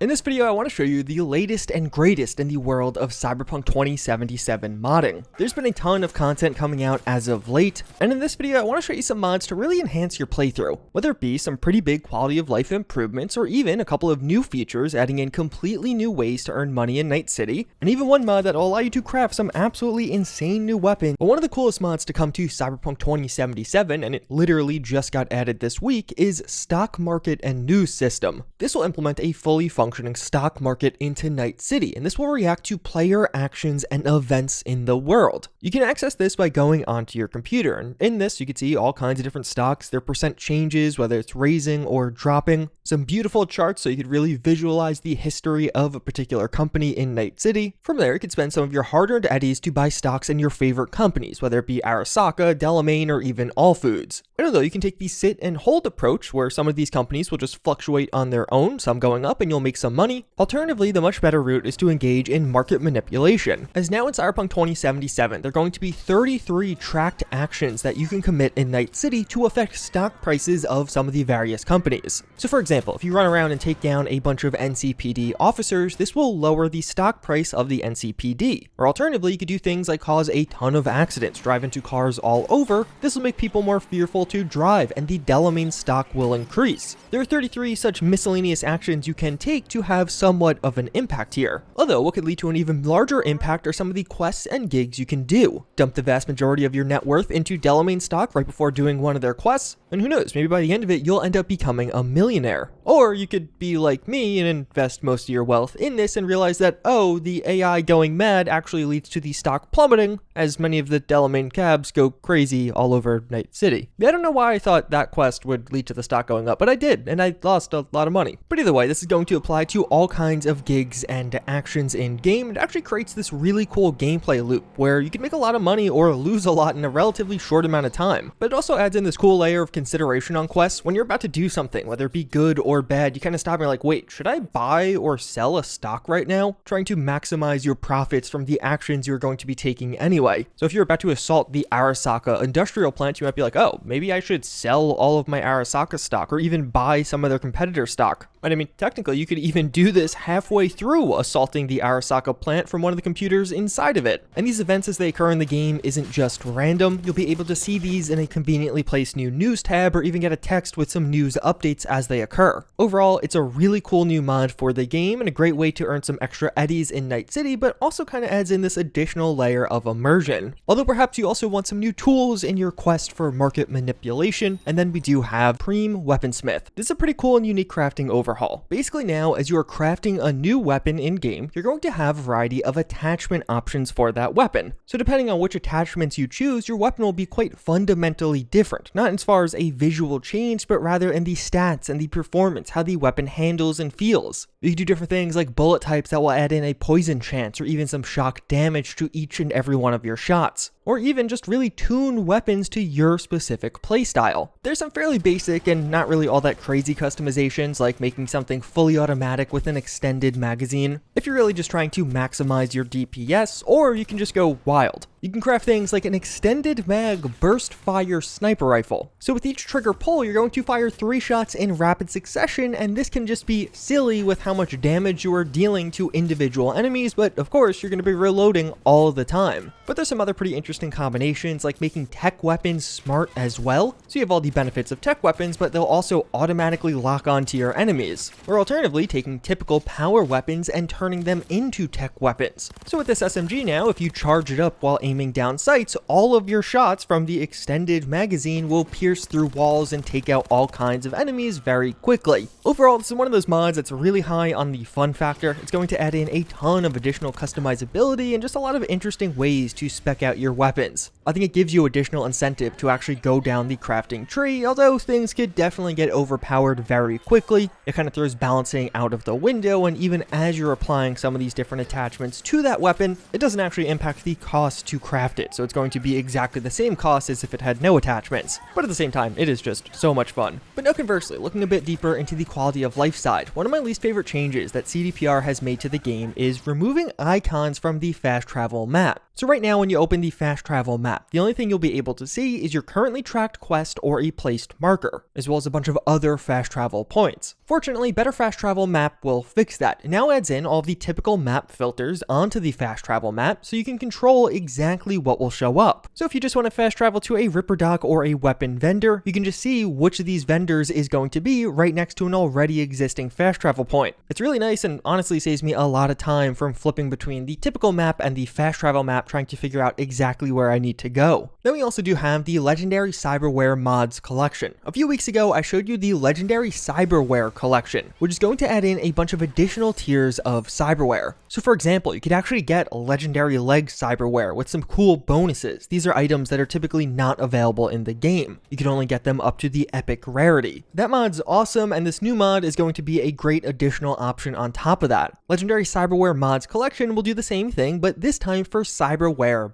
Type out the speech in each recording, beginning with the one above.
In this video, I want to show you the latest and greatest in the world of Cyberpunk 2077 modding. There's been a ton of content coming out as of late, and in this video, I want to show you some mods to really enhance your playthrough, whether it be some pretty big quality of life improvements or even a couple of new features adding in completely new ways to earn money in Night City, and even one mod that will allow you to craft some absolutely insane new weapon. But one of the coolest mods to come to Cyberpunk 2077, and it literally just got added this week, is Stock Market and News System. This will implement a fully functioning stock market into Night City, and this will react to player actions and events in the world. You can access this by going onto your computer, and in this you can see all kinds of different stocks, their percent changes, whether it's raising or dropping, some beautiful charts so you could really visualize the history of a particular company in Night City. From there, you can spend some of your hard-earned eddies to buy stocks in your favorite companies, whether it be Arasaka, Delamain, or even All Foods. And although you can take the sit and hold approach, where some of these companies will just fluctuate on their own, some going up and you'll make some money. Alternatively, the much better route is to engage in market manipulation, as now in Cyberpunk 2077, there are going to be 33 tracked actions that you can commit in Night City to affect stock prices of some of the various companies. So for example, if you run around and take down a bunch of NCPD officers, this will lower the stock price of the NCPD. Or alternatively, you could do things like cause a ton of accidents, drive into cars all over. This will make people more fearful to drive, and the Delamain stock will increase. There are 33 such miscellaneous actions you can take to have somewhat of an impact here. Although what could lead to an even larger impact are some of the quests and gigs you can do. Dump the vast majority of your net worth into Delamain stock right before doing one of their quests, and who knows, maybe by the end of it you'll end up becoming a millionaire. Or you could be like me and invest most of your wealth in this and realize that, oh, the AI going mad actually leads to the stock plummeting, as many of the Delamain cabs go crazy all over Night City. I don't know why I thought that quest would lead to the stock going up, but I did, and I lost a lot of money. But either way, this is going to apply to all kinds of gigs and actions in game. It actually creates this really cool gameplay loop where you can make a lot of money or lose a lot in a relatively short amount of time. But it also adds in this cool layer of consideration on quests. When you're about to do something, whether it be good or bad, you kind of stop and you're like, wait, should I buy or sell a stock right now? Trying to maximize your profits from the actions you're going to be taking anyway. So if you're about to assault the Arasaka industrial plant, you might be like, oh, maybe I should sell all of my Arasaka stock or even buy some of their competitor stock. And I mean, technically, you could even do this halfway through assaulting the Arasaka plant from one of the computers inside of it. And these events as they occur in the game isn't just random. You'll be able to see these in a conveniently placed new news tab or even get a text with some news updates as they occur. Overall, it's a really cool new mod for the game and a great way to earn some extra eddies in Night City, but also kind of adds in this additional layer of immersion. Although perhaps you also want some new tools in your quest for market manipulation, and then we do have Preem Weaponsmith. This is a pretty cool and unique crafting overhaul. Basically now, as you are crafting a new weapon in-game, you're going to have a variety of attachment options for that weapon. So depending on which attachments you choose, your weapon will be quite fundamentally different. Not as far as a visual change, but rather in the stats and the performance, how the weapon handles and feels. You can do different things like bullet types that will add in a poison chance or even some shock damage to each and every one of your shots. Or even just really tune weapons to your specific playstyle. There's some fairly basic and not really all that crazy customizations, like making something fully automatic with an extended magazine, if you're really just trying to maximize your DPS, or you can just go wild. You can craft things like an extended mag burst fire sniper rifle. So with each trigger pull, you're going to fire 3 shots in rapid succession, and this can just be silly with how much damage you are dealing to individual enemies, but of course you're going to be reloading all the time. But there's some other pretty interesting combinations, like making tech weapons smart as well. So you have all the benefits of tech weapons, but they'll also automatically lock onto your enemies. Or alternatively, taking typical power weapons and turning them into tech weapons. So with this SMG now, if you charge it up while aiming down sights, all of your shots from the extended magazine will pierce through walls and take out all kinds of enemies very quickly. Overall, this is one of those mods that's really high on the fun factor. It's going to add in a ton of additional customizability and just a lot of interesting ways to spec out your weapons. I think it gives you additional incentive to actually go down the crafting tree, although things could definitely get overpowered very quickly. It kind of throws balancing out of the window, and even as you're applying some of these different attachments to that weapon, it doesn't actually impact the cost to craft it, so it's going to be exactly the same cost as if it had no attachments. But at the same time, it is just so much fun. But now conversely, looking a bit deeper into the quality of life side, one of my least favorite changes that CDPR has made to the game is removing icons from the fast travel map. So right now when you open the fast travel map, the only thing you'll be able to see is your currently tracked quest or a placed marker, as well as a bunch of other fast travel points. Fortunately, Better Fast Travel Map will fix that. It now adds in all of the typical map filters onto the fast travel map so you can control exactly what will show up. So if you just want to fast travel to a Ripperdoc or a weapon vendor, you can just see which of these vendors is going to be right next to an already existing fast travel point. It's really nice and honestly saves me a lot of time from flipping between the typical map and the fast travel map trying to figure out exactly where I need to go. Then we also do have the legendary cyberware mods collection. A few weeks ago, I showed you the legendary cyberware collection, which is going to add in a bunch of additional tiers of cyberware. So for example, you could actually get legendary leg cyberware with some cool bonuses. These are items that are typically not available in the game. You can only get them up to the epic rarity. That mod's awesome, and this new mod is going to be a great additional option on top of that. Legendary cyberware mods collection will do the same thing, but this time for cyberware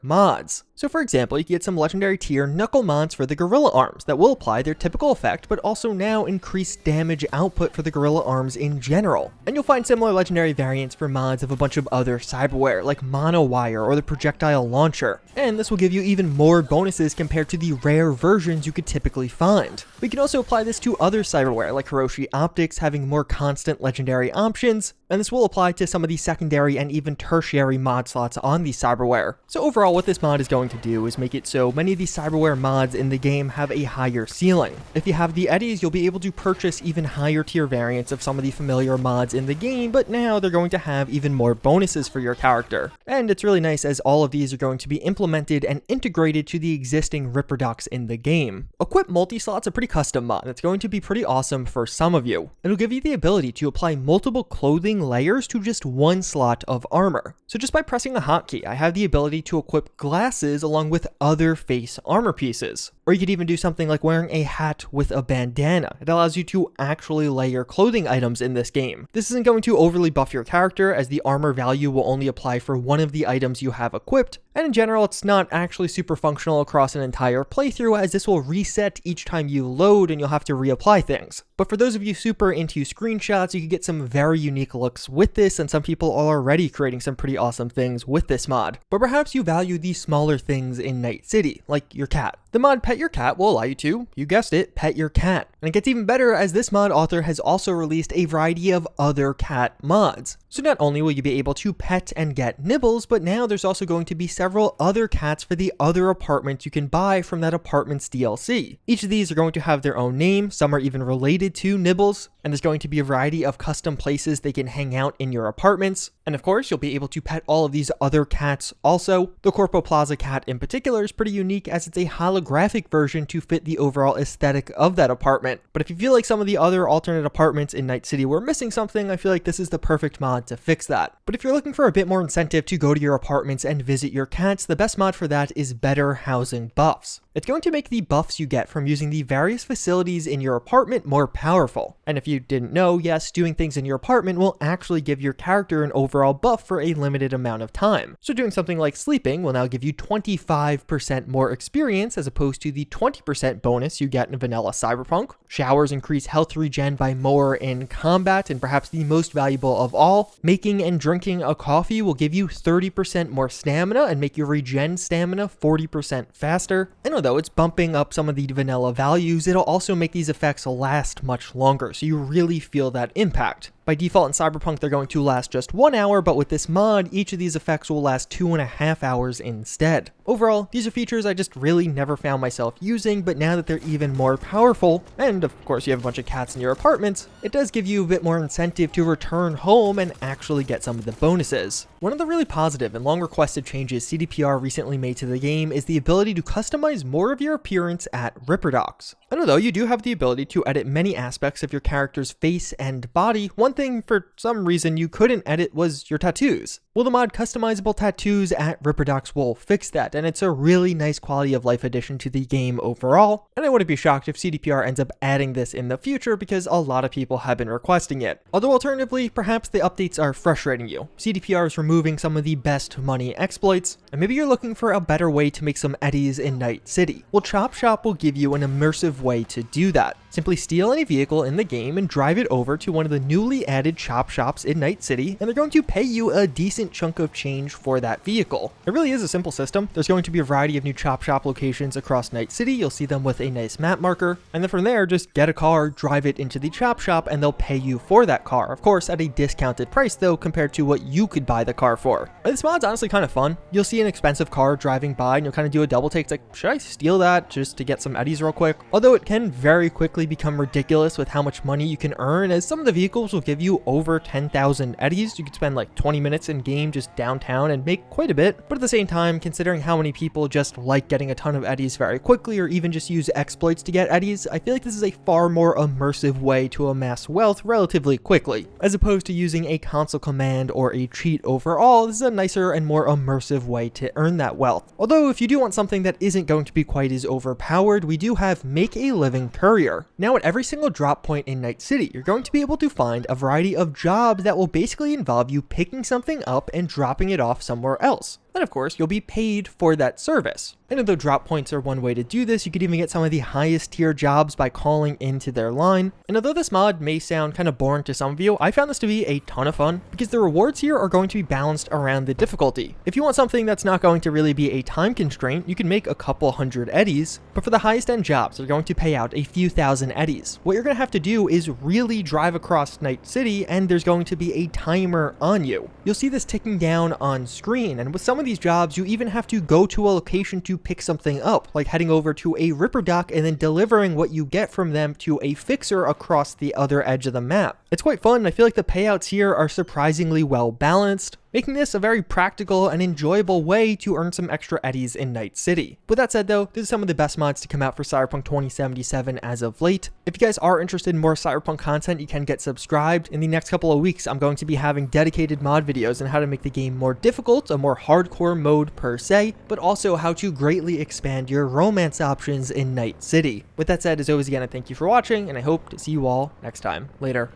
mods. So for example, you can get some legendary tier knuckle mods for the gorilla arms that will apply their typical effect, but also now increase damage output for the gorilla arms in general. And you'll find similar legendary variants for mods of a bunch of other cyberware like monowire or the projectile launcher. And this will give you even more bonuses compared to the rare versions you could typically find. We can also apply this to other cyberware like Hiroshi Optics having more constant legendary options, and this will apply to some of the secondary and even tertiary mod slots on the cyberware. So overall, what this mod is going to do is make it so many of the cyberware mods in the game have a higher ceiling. If you have the Eddies, you'll be able to purchase even higher tier variants of some of the familiar mods in the game, but now they're going to have even more bonuses for your character. And it's really nice as all of these are going to be implemented and integrated to the existing Ripperdocs in the game. Equip multi-slot's a pretty custom mod. It's going to be pretty awesome for some of you. It'll give you the ability to apply multiple clothing layers to just one slot of armor. So just by pressing a hotkey, I have the ability to equip glasses along with other face armor pieces. Or you could even do something like wearing a hat with a bandana. It allows you to actually layer clothing items in this game. This isn't going to overly buff your character, as the armor value will only apply for one of the items you have equipped, and in general it's not actually super functional across an entire playthrough, as this will reset each time you load and you'll have to reapply things. But for those of you super into screenshots, you can get some very unique looks with this, and some people are already creating some pretty awesome things with this mod. But perhaps you value the smaller things in Night City, like your cat. The mod Pet Your Cat will allow you to, you guessed it, pet your cat. And it gets even better as this mod author has also released a variety of other cat mods. So not only will you be able to pet and get nibbles, but now there's also going to be several other cats for the other apartments you can buy from that apartment's DLC. Each of these are going to have their own name, some are even related to nibbles, and there's going to be a variety of custom places they can hang out in your apartments. And of course, you'll be able to pet all of these other cats also. The Corpo Plaza cat in particular is pretty unique as it's a holographic version to fit the overall aesthetic of that apartment. But if you feel like some of the other alternate apartments in Night City were missing something, I feel like this is the perfect mod to fix that. But if you're looking for a bit more incentive to go to your apartments and visit your cats, the best mod for that is Better Housing Buffs. It's going to make the buffs you get from using the various facilities in your apartment more powerful. And if you didn't know, yes, doing things in your apartment will actually give your character an overall buff for a limited amount of time. So doing something like sleeping will now give you 25% more experience as opposed to the 20% bonus you get in vanilla Cyberpunk. Showers increase health regen by more in combat, and perhaps the most valuable of all, making and drinking a coffee will give you 30% more stamina and make your regen stamina 40% faster. And although it's bumping up some of the vanilla values, it'll also make these effects last much longer, so you really feel that impact. By default in Cyberpunk, they're going to last just 1 hour, but with this mod, each of these effects will last 2.5 hours instead. Overall, these are features I just really never found myself using, but now that they're even more powerful, and of course you have a bunch of cats in your apartments, it does give you a bit more incentive to return home and actually get some of the bonuses. One of the really positive and long requested changes CDPR recently made to the game is the ability to customize more of your appearance at Ripperdocs. And although you do have the ability to edit many aspects of your character's face and body, one thing for some reason you couldn't edit was your tattoos. Well, the mod Customizable Tattoos at Ripperdocs will fix that, and it's a really nice quality of life addition to the game overall, and I wouldn't be shocked if CDPR ends up adding this in the future because a lot of people have been requesting it. Although alternatively, perhaps the updates are frustrating you. CDPR is removing some of the best money exploits, and maybe you're looking for a better way to make some eddies in Night City. Well, Chop Shop will give you an immersive way to do that. Simply steal any vehicle in the game and drive it over to one of the newly added chop shops in Night City, and they're going to pay you a decent chunk of change for that vehicle. It really is a simple system. There's going to be a variety of new chop shop locations across Night City. You'll see them with a nice map marker, and then from there, just get a car, drive it into the chop shop, and they'll pay you for that car. Of course, at a discounted price though, compared to what you could buy the car for. And this mod's honestly kind of fun. You'll see an expensive car driving by and you'll kind of do a double take. It's like, should I steal that just to get some eddies real quick? Although it can very quickly become ridiculous with how much money you can earn, as some of the vehicles will give you over 10,000 eddies. You could spend like 20 minutes in game just downtown and make quite a bit. But at the same time, considering how many people just like getting a ton of eddies very quickly, or even just use exploits to get eddies, I feel like this is a far more immersive way to amass wealth relatively quickly. As opposed to using a console command or a cheat overall, this is a nicer and more immersive way to earn that wealth. Although if you do want something that isn't going to be quite as overpowered, we do have Make a Living Courier. Now at every single drop point in Night City, you're going to be able to find a variety of jobs that will basically involve you picking something up and dropping it off somewhere else. Then of course, you'll be paid for that service. And although drop points are one way to do this, you could even get some of the highest tier jobs by calling into their line. And although this mod may sound kind of boring to some of you, I found this to be a ton of fun because the rewards here are going to be balanced around the difficulty. If you want something that's not going to really be a time constraint, you can make a couple hundred eddies, but for the highest end jobs, they're going to pay out a few thousand eddies. What you're going to have to do is really drive across Night City, and there's going to be a timer on you. You'll see this ticking down on screen, and with some of these jobs, you even have to go to a location to pick something up, like heading over to a Ripperdoc and then delivering what you get from them to a fixer across the other edge of the map. It's quite fun, and I feel like the payouts here are surprisingly well balanced, making this a very practical and enjoyable way to earn some extra eddies in Night City. With that said though, this is some of the best mods to come out for Cyberpunk 2077 as of late. If you guys are interested in more Cyberpunk content, you can get subscribed. In the next couple of weeks, I'm going to be having dedicated mod videos on how to make the game more difficult, a more hardcore mode per se, but also how to greatly expand your romance options in Night City. With that said, as always again, I thank you for watching, and I hope to see you all next time. Later.